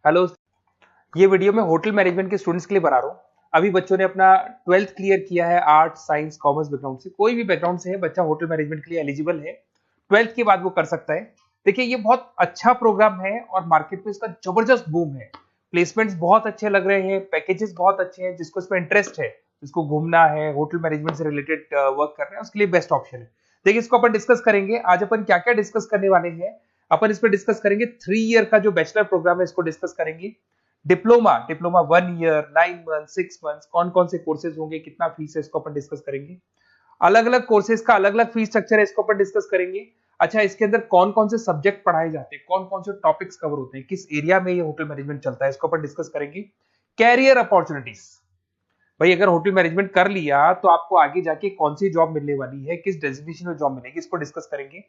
Hello. ये video मैं hotel management के स्टूडेंट्स के लिए बना रहा हूँ। अभी बच्चों ने अपना 12th क्लियर किया है, आर्ट साइंस कॉमर्स बैकग्राउंड से, कोई भी बैकग्राउंड से है बच्चा होटल मैनेजमेंट के लिए एलिजिबल है। 12th के बाद वो कर सकता है। देखिए ये बहुत अच्छा प्रोग्राम है और मार्केट में इसका जबरदस्त बूम है। प्लेसमेंट्स बहुत अच्छे लग रहे हैं, पैकेजेस बहुत अच्छे हैं। जिसको इसमें इंटरेस्ट है, जिसको घूमना है, होटल मैनेजमेंट से रिलेटेड वर्क करना है, उसके लिए बेस्ट ऑप्शन है। देखिए इसको अपन डिस्कस करेंगे आज। अपन क्या क्या डिस्कस करने वाले हैं, अपन इस पर डिस्कस करेंगे 3 ईयर का जो बैचलर प्रोग्राम है इसको डिस्कस करेंगे। Diploma diploma 1 year, 9 month, 6 month, कौन कौन से कोर्सेज होंगे, कितना फीस है, इसको अपन डिस्कस करेंगे। अलग अलग कोर्सेज का अलग अलग फीस स्ट्रक्चर है, इसको अपन डिस्कस करेंगे। अच्छा, इसके अंदर कौन कौन से सब्जेक्ट पढ़ाए जाते हैं, कौन कौन से टॉपिक्स कवर होते हैं, किस एरिया में ये होटल मैनेजमेंट चलता है, इसको अपन डिस्कस करेंगे। कैरियर अपॉर्चुनिटीज, भाई अगर होटल मैनेजमेंट कर लिया तो आपको आगे जाके कौन सी जॉब मिलने वाली है, किस डेजिग्नेशन में जॉब मिलेगी, इसको डिस्कस करेंगे।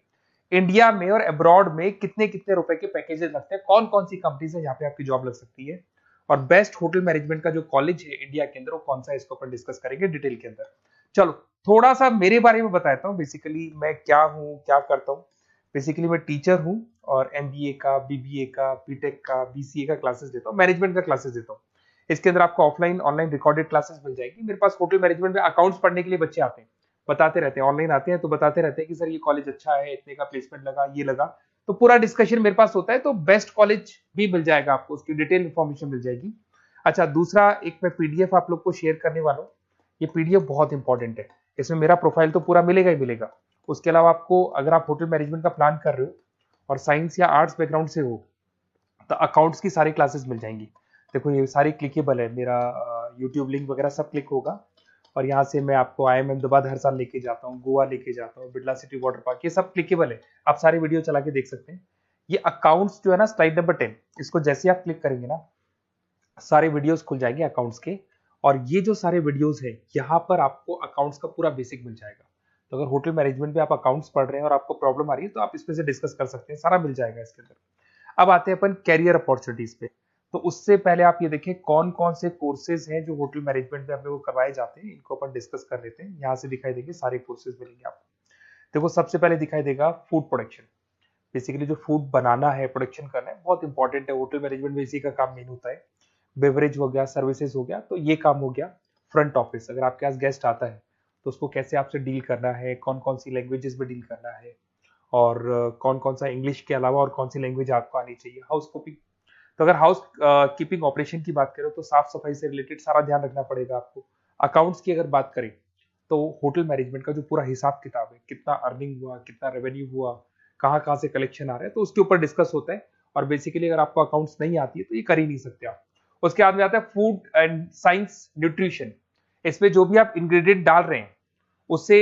इंडिया में और अब्रॉड में कितने कितने रुपए के पैकेजेस लगते हैं, कौन कौन सी कंपनीज है जहां पे आपकी जॉब लग सकती है, और बेस्ट होटल मैनेजमेंट का जो कॉलेज है इंडिया के अंदर वो कौन सा है, इसको अपन डिस्कस करेंगे डिटेल के अंदर। चलो थोड़ा सा मेरे बारे में बताता हूँ। बेसिकली मैं क्या हूँ, क्या करता हूँ। बेसिकली मैं टीचर हूँ और एमबीए का, बीबीए का, बीटेक का, बीसीए का क्लासेस देता हूँ, मैनेजमेंट का क्लासेस देता हूँ। इसके अंदर आपको ऑफलाइन ऑनलाइन रिकॉर्डेड क्लासेस मिल जाएगी। मेरे पास होटल मैनेजमेंट में अकाउंट्स पढ़ने के लिए बच्चे आते हैं, बताते रहते हैं, ऑनलाइन आते हैं तो बताते रहते हैं कि सर ये कॉलेज अच्छा है, इतने का प्लेसमेंट लगा, ये लगा। तो पूरा डिस्कशन मेरे पास होता है, तो बेस्ट कॉलेज भी मिल जाएगा आपको, उसकी डिटेल इंफॉर्मेशन मिल जाएगी। अच्छा, दूसरा एक मैं पीडीएफ आप लोग को शेयर करने वाला हूँ। ये पीडीएफ बहुत इंपॉर्टेंट है, इसमें मेरा प्रोफाइल तो पूरा मिलेगा ही मिलेगा। उसके अलावा आपको अगर आप होटल मैनेजमेंट का प्लान कर रहे हो और साइंस या आर्ट्स बैकग्राउंड से हो तो अकाउंट्स की सारी क्लासेस मिल जाएंगी। देखो ये सारी क्लिकेबल है, मेरा यूट्यूब लिंक वगैरह सब क्लिक होगा। और यहाँ से मैं आपको आईएम अहमदाबाद हर साल लेके जाता हूँ, गोवा लेके जाता हूँ, बिरला सिटी वाटर पार्क, ये सब क्लिकेबल है। आप सारी वीडियो चला के देख सकते हैं। ये अकाउंट्स जो है ना, स्लाइड नंबर 10, इसको जैसे आप क्लिक करेंगे ना, सारे वीडियोस खुल जाएंगे अकाउंट्स के। और ये जो सारे वीडियोस है यहाँ पर आपको अकाउंट्स का पूरा बेसिक मिल जाएगा। तो अगर होटल मैनेजमेंट में आप अकाउंट्स पढ़ रहे हैं और आपको प्रॉब्लम आ रही है तो आप इसमें से डिस्कस कर सकते हैं, सारा मिल जाएगा इसके अंदर। अब आते हैं अपन कैरियर अपॉर्चुनिटीज पे। तो उससे पहले आप ये देखें कौन कौन से कोर्सेज हैं जो होटल मैनेजमेंट में अपने को करवाए जाते हैं, इनको अपन डिस्कस कर लेते हैं। यहाँ से दिखाई देंगे सारे कोर्सेज मिलेंगे आपको। देखो सबसे पहले दिखाई देगा फूड प्रोडक्शन। बेसिकली जो फूड बनाना है, प्रोडक्शन करना है, बहुत इंपॉर्टेंट है होटल मैनेजमेंट में, इसी का काम मेन होता है। बेवरेज हो गया, सर्विसेज हो गया, तो ये काम हो गया। फ्रंट ऑफिस, अगर आपके पास गेस्ट आता है तो उसको कैसे आपसे डील करना है, कौन कौन सी लैंग्वेजेस में डील करना है, और कौन कौन सा इंग्लिश के अलावा और कौन सी लैंग्वेज आपको आनी चाहिए। हाउस कीपिंग, तो अगर हाउस कीपिंग ऑपरेशन की बात करें तो साफ सफाई से रिलेटेड सारा ध्यान रखना पड़ेगा आपको। अकाउंट्स की अगर बात करें तो होटल मैनेजमेंट का जो पूरा हिसाब किताब है, कितना अर्निंग हुआ, कितना रेवेन्यू हुआ, कहाँ कहाँ से कलेक्शन आ रहा है, तो उसके ऊपर डिस्कस होता है। और बेसिकली अगर आपको अकाउंट्स नहीं आती है तो ये कर ही नहीं सकते आप। उसके बाद में आता है फूड एंड साइंस न्यूट्रिशन। इसमें जो भी आप इंग्रेडिएंट डाल रहे हैं उससे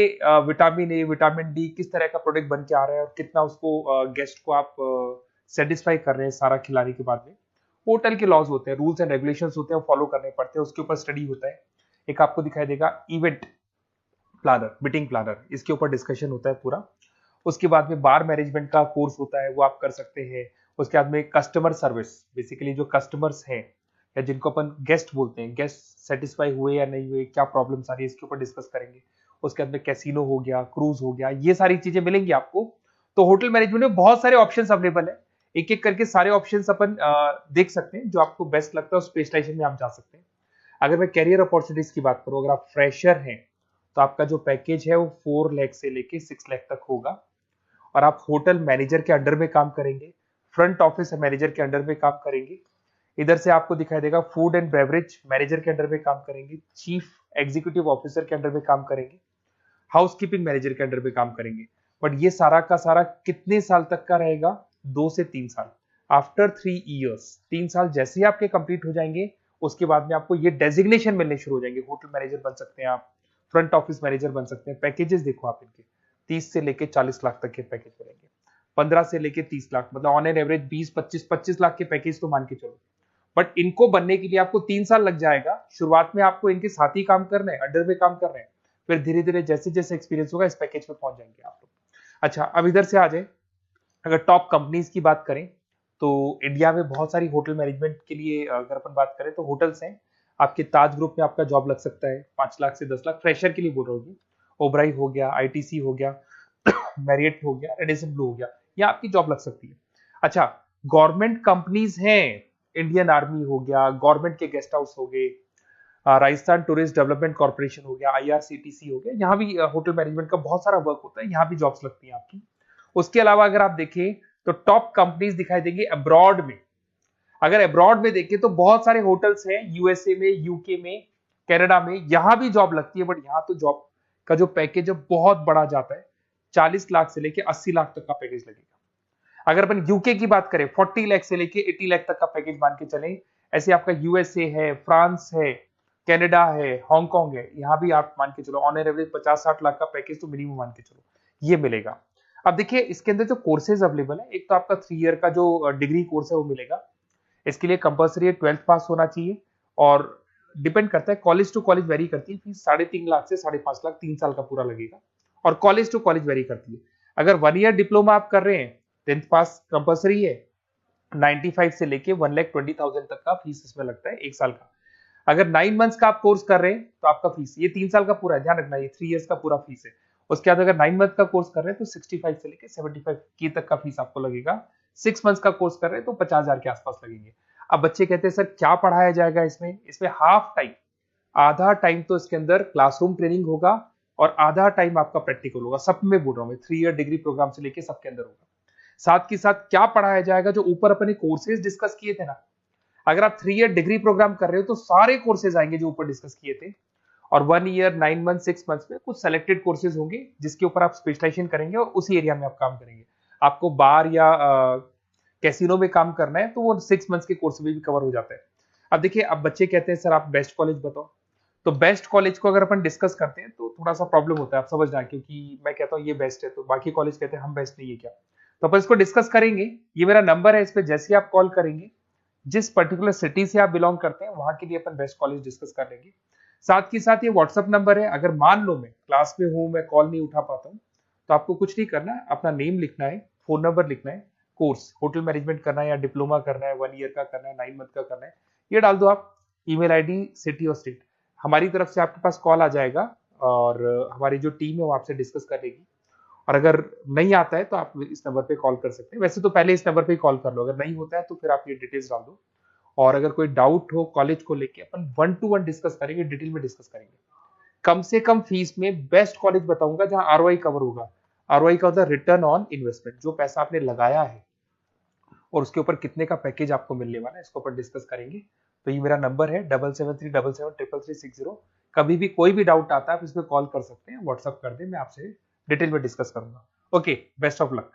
विटामिन ए, विटामिन डी, किस तरह का प्रोडक्ट बन के आ रहा है और कितना उसको गेस्ट को आप सेटिस्फाई कर रहे हैं सारा खिलाने के बाद में। होटल के लॉज होते हैं, रूल्स एंड रेगुलेशंस होते हैं, वो फॉलो करने पड़ते हैं, उसके ऊपर स्टडी होता है। एक आपको दिखाई देगा इवेंट प्लानर, मीटिंग प्लानर, इसके ऊपर डिस्कशन होता है पूरा। उसके बाद में बार मैनेजमेंट का कोर्स होता है, वो आप कर सकते हैं। उसके बाद में कस्टमर सर्विस, बेसिकली जो कस्टमर्स हैं या जिनको अपन गेस्ट बोलते हैं, गेस्ट सेटिस्फाई हुए या नहीं हुए, क्या प्रॉब्लम्स आ रही है, इसके ऊपर डिस्कस करेंगे। उसके बाद में कैसीनो हो गया, क्रूज हो गया, ये सारी चीजें मिलेंगी आपको। तो होटल मैनेजमेंट में बहुत सारे ऑप्शंस अवेलेबल है, एक एक करके सारे ऑप्शंस अपन देख सकते हैं। जो आपको बेस्ट लगता है उस स्पेशलाइजेशन में आप जा सकते हैं। अगर मैं कैरियर अपॉर्चुनिटीज की बात करूं, अगर आप फ्रेशर हैं तो आपका जो पैकेज है वो 4 लाख से लेके 6 लाख तक होगा। और आप होटल मैनेजर के अंडर में काम करेंगे, फ्रंट ऑफिस मैनेजर के अंडर में काम करेंगे। इधर से आपको दिखाई देगा फूड एंड बेवरेज मैनेजर के अंडर में काम करेंगे, चीफ एग्जीक्यूटिव ऑफिसर के अंडर में काम करेंगे, हाउसकीपिंग मैनेजर के अंडर में काम करेंगे। बट ये सारा का सारा कितने साल तक का रहेगा? 2 से 3 साल। आफ्टर 3 ईयर्स, 3 साल जैसे ही आपके कंप्लीट हो जाएंगे उसके बाद में आपको ये डेजिग्नेशन मिलने शुरू हो जाएंगे। होटल मैनेजर बन सकते हैं आप, फ्रंट ऑफिस मैनेजर बन सकते हैं। पैकेजेस देखो आप इनके, 30 से लेके 40 लाख तक के पैकेज मिलेंगे, 15 से लेके 30 लाख, मतलब ऑन एन एवरेज 20, 25, 25 लाख के पैकेज तो मान के चलो। बट इनको बनने के लिए आपको 3 साल लग जाएगा। शुरुआत में आपको इनके साथ ही काम करना है, अंडर में काम कर रहे हैं, फिर धीरे धीरे जैसे जैसे एक्सपीरियंस होगा इस पैकेज में पहुंच जाएंगे आप लोग। अच्छा, अब इधर से आ जाए, अगर टॉप कंपनीज की बात करें तो इंडिया में बहुत सारी होटल मैनेजमेंट के लिए अगर अपन बात करें तो होटल्स हैं। आपके ताज ग्रुप में आपका जॉब लग सकता है, 5 लाख से 10 लाख, फ्रेशर के लिए बोल रहा हूँ। ओबराई हो गया, आईटीसी हो गया, मैरियट हो गया, रेडिसन ब्लू हो गया, ये आपकी जॉब लग सकती है। अच्छा, गवर्नमेंट कंपनीज हैं, इंडियन आर्मी हो गया, गवर्नमेंट के गेस्ट हाउस हो गए, राजस्थान टूरिस्ट डेवलपमेंट कॉर्पोरेशन हो गया, आईआरसीटीसी हो गया, यहाँ भी होटल मैनेजमेंट का बहुत सारा वर्क होता है, यहाँ भी जॉब्स लगती हैं आपकी। उसके अलावा अगर आप देखें तो टॉप कंपनीज दिखाई देंगे अब्रॉड में। अगर अब्रॉड में देखें तो बहुत सारे होटल्स हैं यूएसए में, यूके में, कनाडा में, यहां भी जॉब लगती है। बट यहाँ तो जॉब का जो पैकेज है बहुत बड़ा जाता है, 40 लाख से लेके 80 लाख तक का पैकेज लगेगा। अगर अपन यूके की बात करें 40 लाख से लेके 80 लाख तक का पैकेज मान के चलें। ऐसे आपका यूएसए है, फ्रांस है, कनाडा है, हांगकांग है, यहाँ भी आप मान के चलो ऑन एन एवरेज 50-60 लाख का पैकेज तो मिनिमम मान के चलो ये मिलेगा। अब देखिए इसके अंदर जो कोर्सेज अवेलेबल है, एक तो आपका 3 ईयर का जो डिग्री कोर्स है वो मिलेगा। इसके लिए कंपलसरी 12th पास होना चाहिए और डिपेंड करता है, कॉलेज टू कॉलेज वेरी करती है फीस। 3.5 लाख से 5.5 लाख 3 साल का पूरा लगेगा और कॉलेज टू कॉलेज वेरी करती है। अगर 1 ईयर डिप्लोमा आप कर रहे हैं, 10th पास कंपलसरी है, 95 से लेके 1,20,000 तक का फीस इसमें लगता है 1 साल का। अगर 9 मंथ्स का आप कोर्स कर रहे हैं तो आपका फीस, ये 3 साल का पूरा है, ध्यान रखना, ये 3 इयर्स का पूरा फीस है। उसके बाद अगर 9 मंथ का कोर्स कर रहे हैं तो 65 से लेके 75 की तक का फीस आपको लगेगा। 6 मंथ्स का कोर्स कर रहे हैं तो 50,000 के आसपास लगेंगे। अब बच्चे कहते हैं सर क्या पढ़ाया जाएगा इसमें? इसमें हाफ टाइम, आधा टाइम तो इसके अंदर क्लासरूम ट्रेनिंग होगा और आधा टाइम आपका प्रैक्टिकल होगा। सब में बोल रहा हूं मैं, 3 ईयर डिग्री प्रोग्राम से लेके सबके अंदर होगा। साथ के साथ क्या पढ़ाया जाएगा, जो ऊपर अपने कोर्सेज डिस्कस किए थे ना, अगर आप 3 ईयर डिग्री प्रोग्राम कर रहे हो तो सारे कोर्सेज आएंगे जो ऊपर डिस्कस किए थे। और 1 ईयर, 9 मंथ, 6 मंथ्स में कुछ सेलेक्टेड कोर्सेज होंगे जिसके ऊपर आप स्पेशलाइजेशन करेंगे और उसी एरिया में आप काम करेंगे। आपको बार या कैसीनो में काम करना है तो वो 6 मंथ्स के कोर्स में भी कवर हो जाता है। अब देखिए, अब बच्चे कहते हैं सर आप बेस्ट कॉलेज बताओ। तो बेस्ट कॉलेज को अगर अपन डिस्कस करते हैं तो थोड़ा सा प्रॉब्लम होता है, आप समझना, क्योंकि मैं कहता हूँ ये बेस्ट है तो बाकी कॉलेज कहते हैं हम बेस्ट नहीं है क्या। तो अपन इसको डिस्कस करेंगे। ये मेरा नंबर है, इस पे जैसे ही आप कॉल करेंगे, जिस पर्टिकुलर सिटी से आप बिलोंग करते हैं वहां के लिए अपन बेस्ट कॉलेज डिस्कस कर लेंगे। साथ के साथ ये व्हाट्सअप नंबर है, अगर मान लो मैं क्लास में हूं, मैं कॉल नहीं उठा पाता हूँ, तो आपको कुछ नहीं करना है, अपना नेम लिखना है, फोन नंबर लिखना है, कोर्स होटल मैनेजमेंट करना है या डिप्लोमा करना है, 1 ईयर का करना है, 9 मंथ का करना है, ये डाल दो आप, ईमेल आईडी, सिटी और स्टेट। हमारी तरफ से आपके पास कॉल आ जाएगा और हमारी जो टीम है वो आपसे डिस्कस करेगी। और अगर नहीं आता है तो आप इस नंबर पे कॉल कर सकते हैं। वैसे तो पहले इस नंबर पे कॉल कर लो, अगर नहीं होता है तो फिर आप ये डिटेल्स डाल दो। और अगर कोई डाउट हो कॉलेज को लेके, अपन 1 to 1 डिस्कस करेंगे, डिटेल में डिस्कस करेंगे। कम से कम फीस में बेस्ट कॉलेज बताऊंगा जहां आरओआई कवर होगा। आरओआई का होता है रिटर्न ऑन इन्वेस्टमेंट, जो पैसा आपने लगाया है और उसके ऊपर कितने का पैकेज आपको मिलने वाला है, इसको अपन डिस्कस करेंगे। तो ये मेरा नंबर है 7737733360। कभी भी कोई भी डाउट आता है आप इस पर कॉल कर सकते हैं, व्हाट्सअप कर दे, मैं आपसे डिटेल में डिस्कस करूंगा। Okay, best of luck.